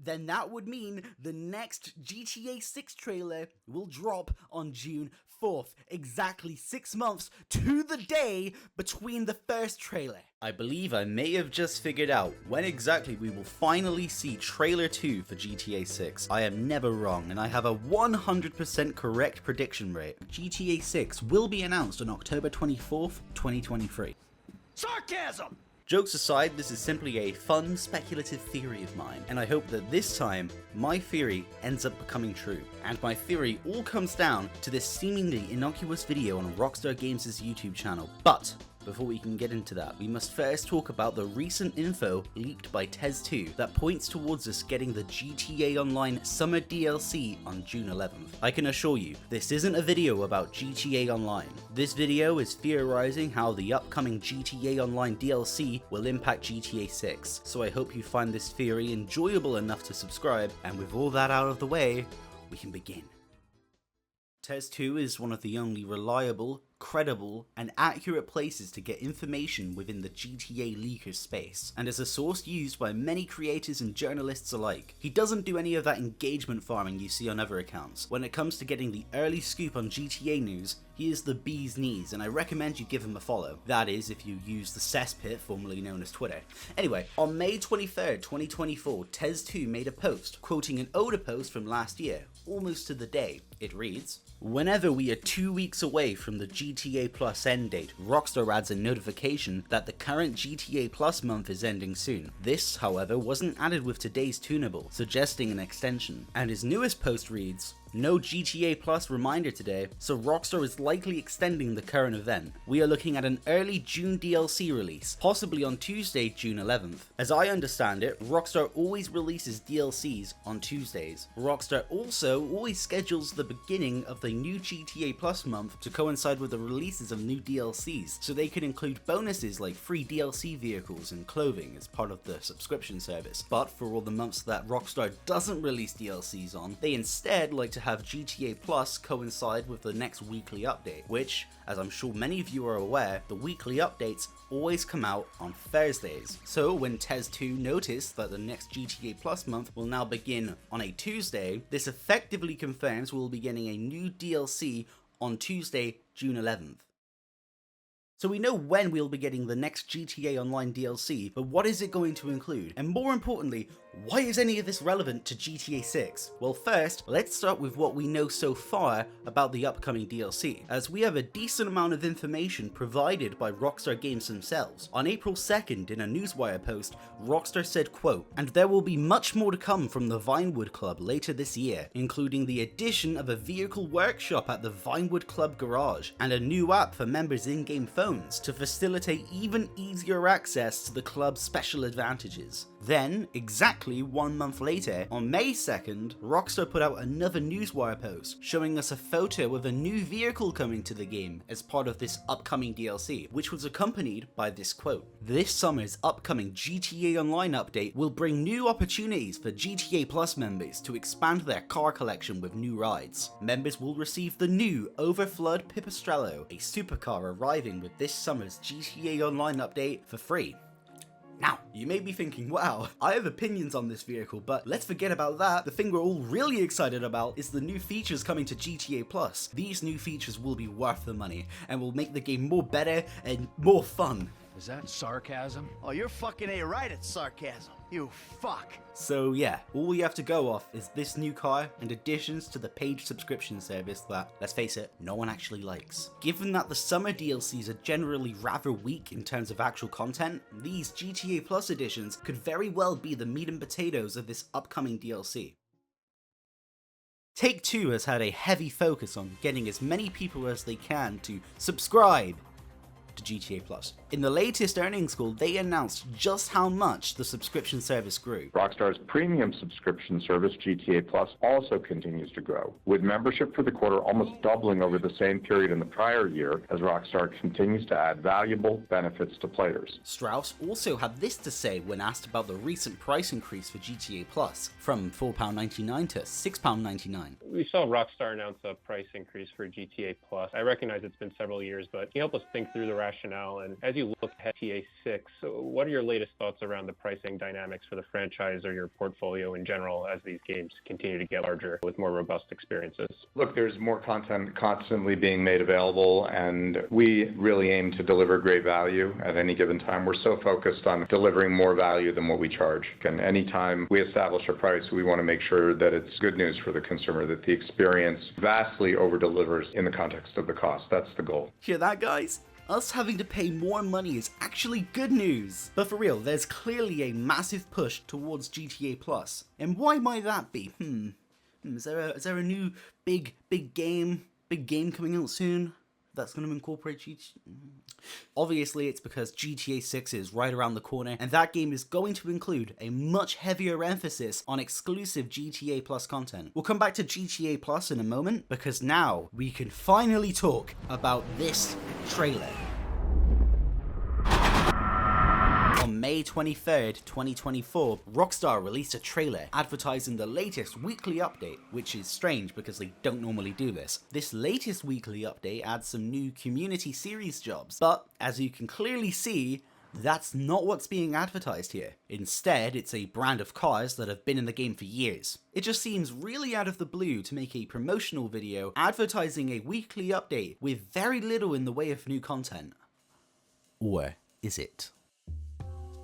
then that would mean the next GTA 6 trailer will drop on June 4th, exactly 6 months to the day between the first trailer. I believe I may have just figured out when exactly we will finally see trailer 2 for GTA 6. I am never wrong, and I have a 100% correct prediction rate. GTA 6 will be announced on October 24th, 2023. Sarcasm! Jokes aside, this is simply a fun, speculative theory of mine, and I hope that this time, my theory ends up becoming true. And my theory all comes down to this seemingly innocuous video on Rockstar Games' YouTube channel. But before we can get into that, we must first talk about the recent info leaked by Tez2 that points towards us getting the GTA Online Summer DLC on June 11th. I can assure you, this isn't a video about GTA Online. This video is theorizing how the upcoming GTA Online DLC will impact GTA 6, so I hope you find this theory enjoyable enough to subscribe, and with all that out of the way, we can begin. Tez2 is one of the only reliable, credible, and accurate places to get information within the GTA leaker space, and is a source used by many creators and journalists alike. He doesn't do any of that engagement farming you see on other accounts. When it comes to getting the early scoop on GTA news, he is the bee's knees, and I recommend you give him a follow. That is, if you use the cesspit formerly known as Twitter. Anyway, on May 23rd, 2024, Tez2 made a post, quoting an older post from last year, almost to the day. It reads, "Whenever we are 2 weeks away from the GTA Plus end date, Rockstar adds a notification that the current GTA Plus month is ending soon. This, however, wasn't added with today's tunable, suggesting an extension." And his newest post reads, "No GTA Plus reminder today, so Rockstar is likely extending the current event. We are looking at an early June DLC release, possibly on Tuesday, June 11th. As I understand it, Rockstar always releases DLCs on Tuesdays. Rockstar also always schedules the beginning of the new GTA Plus month to coincide with the releases of new DLCs, so they can include bonuses like free DLC vehicles and clothing as part of the subscription service. But for all the months that Rockstar doesn't release DLCs on, they instead like to have GTA Plus coincide with the next weekly update, which, as I'm sure many of you are aware, the weekly updates always come out on Thursdays. So when Tez2 noticed that the next GTA Plus month will now begin on a Tuesday, this effectively confirms we'll be getting a new DLC on Tuesday, June 11th. So we know when we'll be getting the next GTA Online DLC, but what is it going to include? And more importantly, why is any of this relevant to GTA 6? Well, first, let's start with what we know so far about the upcoming DLC, as we have a decent amount of information provided by Rockstar Games themselves. On April 2nd, in a Newswire post, Rockstar said, quote, "And there will be much more to come from the Vinewood Club later this year, including the addition of a vehicle workshop at the Vinewood Club garage, and a new app for members' in-game phones to facilitate even easier access to the club's special advantages." Then, exactly 1 month later, on May 2nd, Rockstar put out another Newswire post showing us a photo of a new vehicle coming to the game as part of this upcoming DLC, which was accompanied by this quote, "This summer's upcoming GTA Online update will bring new opportunities for GTA Plus members to expand their car collection with new rides. Members will receive the new Overflood Pipistrello, a supercar arriving with this summer's GTA Online update for free." Now, you may be thinking, wow, I have opinions on this vehicle, but let's forget about that. The thing we're all really excited about is the new features coming to GTA Plus. These new features will be worth the money and will make the game more better and more fun. Is that sarcasm? Oh, you're fucking A-right at sarcasm. You fuck. So yeah, all we have to go off is this new car and additions to the paid subscription service that, let's face it, no one actually likes. Given that the summer DLCs are generally rather weak in terms of actual content, these GTA Plus editions could very well be the meat and potatoes of this upcoming DLC. Take-Two has had a heavy focus on getting as many people as they can to subscribe to GTA Plus. In the latest earnings call, they announced just how much the subscription service grew. Rockstar's premium subscription service, GTA Plus, also continues to grow, with membership for the quarter almost doubling over the same period in the prior year as Rockstar continues to add valuable benefits to players. Strauss also had this to say when asked about the recent price increase for GTA Plus, from £4.99 to £6.99. We saw Rockstar announce a price increase for GTA Plus. I recognize it's been several years, but can you help us think through the rationale. And as you look at GTA 6, what are your latest thoughts around the pricing dynamics for the franchise or your portfolio in general as these games continue to get larger with more robust experiences? Look, there's more content constantly being made available, and we really aim to deliver great value at any given time. We're so focused on delivering more value than what we charge. And anytime we establish a price, we want to make sure that it's good news for the consumer, that the experience vastly over-delivers in the context of the cost. That's the goal. Hear that, guys? Us having to pay more money is actually good news. But for real, there's clearly a massive push towards GTA Plus. And why might that be? Is there a new big game coming out soon that's going to incorporate GTA? Obviously, it's because GTA 6 is right around the corner, and that game is going to include a much heavier emphasis on exclusive GTA Plus content. We'll come back to GTA Plus in a moment, because now we can finally talk about this trailer. On May 23rd, 2024, Rockstar released a trailer advertising the latest weekly update, which is strange because they don't normally do this. This latest weekly update adds some new community series jobs, but as you can clearly see, that's not what's being advertised here. Instead, it's a brand of cars that have been in the game for years. It just seems really out of the blue to make a promotional video advertising a weekly update with very little in the way of new content. Or is it?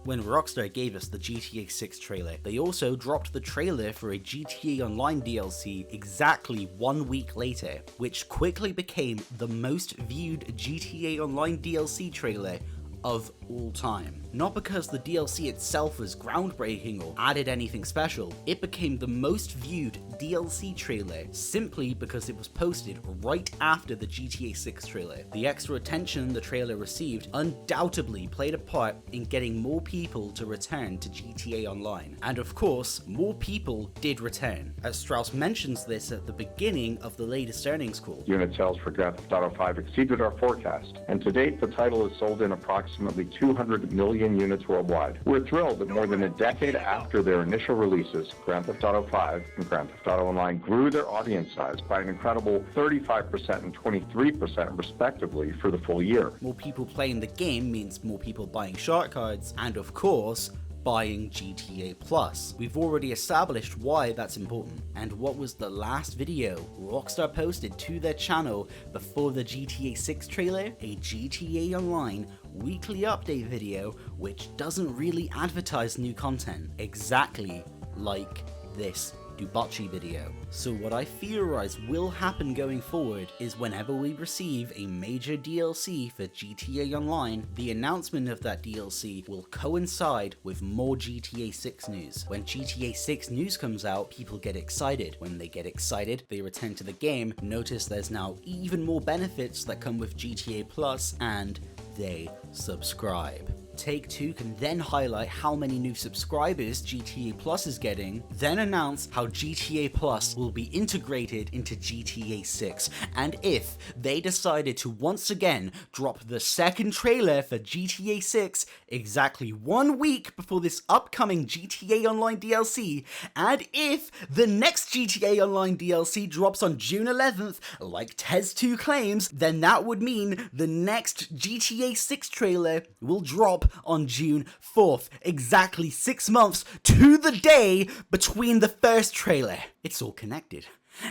When Rockstar gave us the GTA 6 trailer, they also dropped the trailer for a GTA Online DLC exactly 1 week later, which quickly became the most viewed GTA Online DLC trailer of all time. Not because the DLC itself was groundbreaking or added anything special, it became the most viewed DLC trailer simply because it was posted right after the GTA 6 trailer. The extra attention the trailer received undoubtedly played a part in getting more people to return to GTA Online. And of course, more people did return, as Strauss mentions this at the beginning of the latest earnings call. Unit sales for Grand Theft Auto 5 exceeded our forecast, and to date the title has sold in approximately 200 million units worldwide. We're thrilled that more than a decade after their initial releases, Grand Theft Auto 5 and Grand Theft Auto Online grew their audience size by an incredible 35% and 23% respectively for the full year. More people playing the game means more people buying shark cards, and of course, buying GTA Plus. We've already established why that's important. And what was the last video Rockstar posted to their channel before the GTA 6 trailer? A GTA Online weekly update video which doesn't really advertise new content, exactly like this Dubachi video. So what I theorize will happen going forward is whenever we receive a major DLC for GTA Online, the announcement of that DLC will coincide with more GTA 6 news. When GTA 6 news comes out, people get excited. When they get excited, they return to the game, notice there's now even more benefits that come with GTA Plus, and they subscribe. Take-Two can then highlight how many new subscribers GTA Plus is getting, then announce how GTA Plus will be integrated into GTA 6. And if they decided to once again drop the second trailer for GTA 6 exactly 1 week before this upcoming GTA Online DLC, and if the next GTA Online DLC drops on June 11th, like Tez2 claims, then that would mean the next GTA 6 trailer will drop on June 4th, exactly 6 months to the day between the first trailer. It's all connected,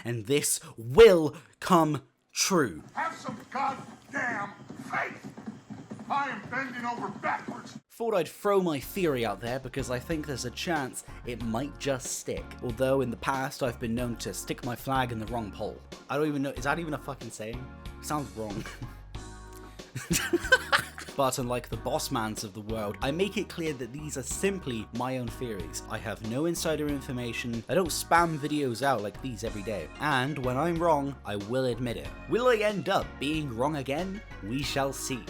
and this will come true. Have some goddamn faith! I am bending over backwards. Thought I'd throw my theory out there because I think there's a chance it might just stick. Although in the past I've been known to stick my flag in the wrong pole. I don't even know, is that even a fucking saying? It sounds wrong. But unlike the bossmans of the world, I make it clear that these are simply my own theories. I have no insider information, I don't spam videos out like these every day. And when I'm wrong, I will admit it. Will I end up being wrong again? We shall see.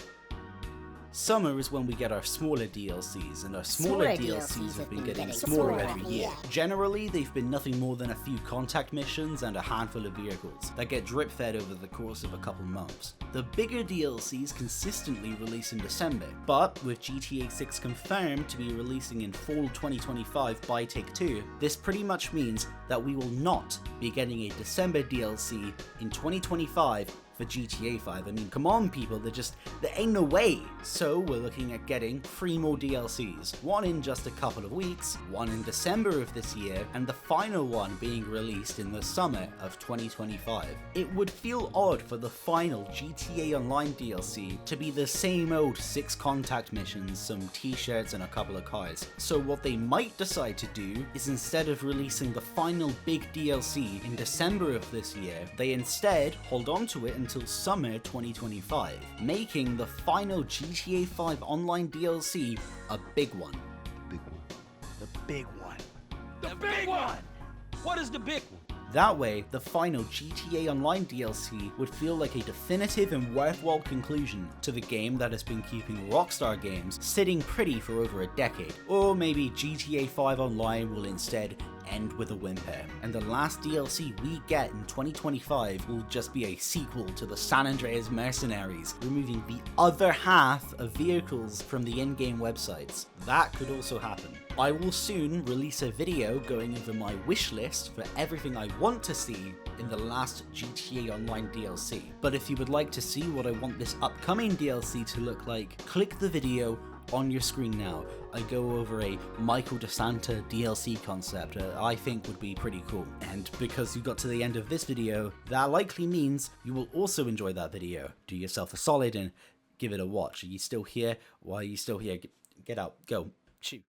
Summer is when we get our smaller DLCs, and our smaller DLCs have been getting smaller every year. Generally, they've been nothing more than a few contact missions and a handful of vehicles that get drip-fed over the course of a couple months. The bigger DLCs consistently release in December, but with GTA 6 confirmed to be releasing in fall 2025 by Take-Two, this pretty much means that we will not be getting a December DLC in 2025 for for GTA 5. I mean, come on people, there ain't no way. So we're looking at getting 3 more DLCs, one in just a couple of weeks, one in December of this year, and the final one being released in the summer of 2025. It would feel odd for the final GTA Online DLC to be the same old 6 contact missions, some t-shirts and a couple of cars. So what they might decide to do is, instead of releasing the final big DLC in December of this year, they instead hold on to it until summer 2025, making the final GTA 5 Online DLC a big one. The big one. The big one! What is the big one? That way, the final GTA Online DLC would feel like a definitive and worthwhile conclusion to the game that has been keeping Rockstar games sitting pretty for over a decade. Or maybe GTA 5 Online will instead end with a whimper, and the last DLC we get in 2025 will just be a sequel to the San Andreas Mercenaries, removing the other half of vehicles from the in-game websites. That could also happen. I will soon release a video going over my wish list for everything I want to see in the last GTA Online DLC. But if you would like to see what I want this upcoming DLC to look like, click the video on your screen now. I go over a Michael DeSanta DLC concept I think would be pretty cool. And because you got to the end of this video, that likely means you will also enjoy that video. Do yourself a solid and give it a watch. Are you still here? Why are you still here? Get out. Go. Shoot.